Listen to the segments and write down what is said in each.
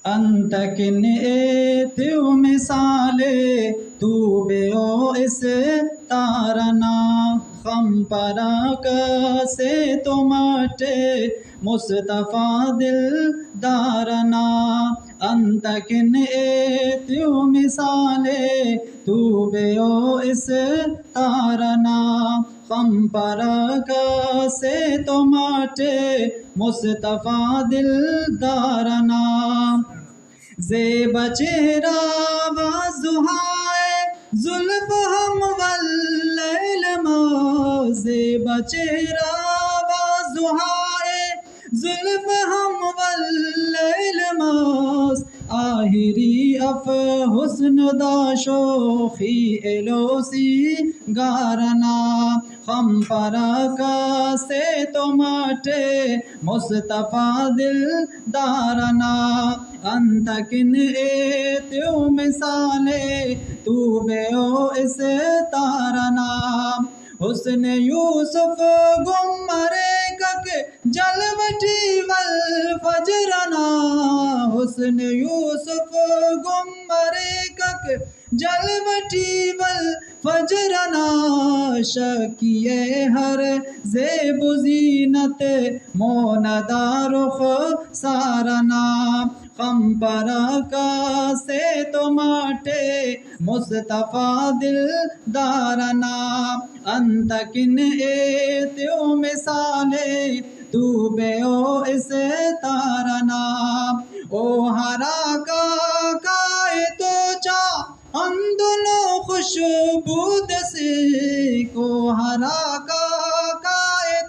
انت کن ایتیو مثالے تو بے او اس تارنا خم پرک سے تو مٹے مصطفیٰ دل دارنا انت کن ایتیو مثالے تو بے او اس تارنا خم پرک سے تو مٹے مصطفیٰ دل دارنا زیب چہرہ وضحائے زلف ہم واللیل ما زیب چہرہ وضحائے زلف ہم واللیل ماس آہری اف حسن دا شوخی ایلوسی گارنا خم پرکا سے تو مٹے مصطفیٰ دل دارنا انت کن ایتیو مثالے تو بے او اس تارنا حسن یوسف گمرے کک جلوٹی والفجرنا حسن یوسف گمرے کک جلوٹی والفجرنا شکیے ہر زیب و زینت موندہ رخ سارنا خم پرکا سے تو مٹے مصطفیٰ دل دارنا انت کن ایتیو مثالے تو بے او اس تارنا او ہرا کا تو چا اندلو خوشبود سے کو ہرا کا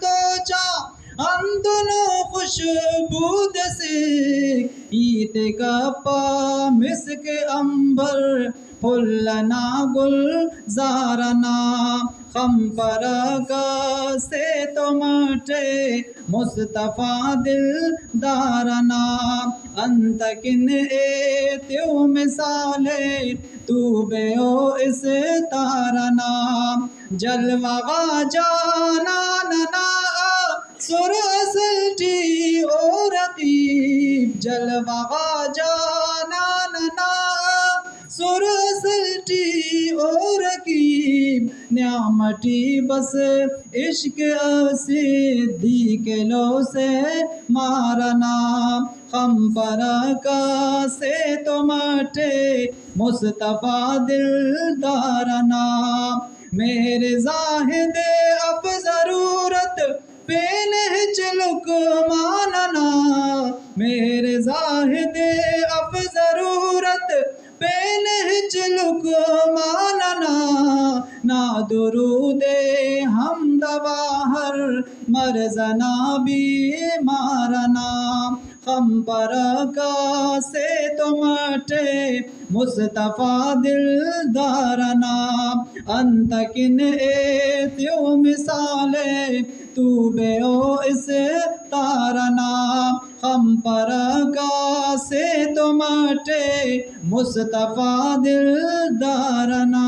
تو چا اندلو خوشبود سے ایت کپا مسک امبر پھلنا گل زارنا خم پرکا سے تو مٹے مصطفیٰ دل دارنا انت کن ایتیو مثالے تو بے او اس تارنا جلوہ غا جانا ننا سر اسلٹی او رقیب جلوہ غا جانا ننا سر اسلٹی او رقیب نعمتی بس عشق صدیق لو سے مارنا خم پرکا سے تو مٹے مصطفیٰ دل دارنا میرے زاہد اب ضرورت پہ نہج لقماننا میرے زاہد اب ضرورت پہ نہج لقماننا نا درود حمد ہر مرزنا بیمارنا خم پرکا سے تو مٹے مصطفیٰ دل دارنا انت کن ایتیو مثالے تو بے او اس تارنا خم پرکا سے تو مٹے مصطفیٰ دل دارنا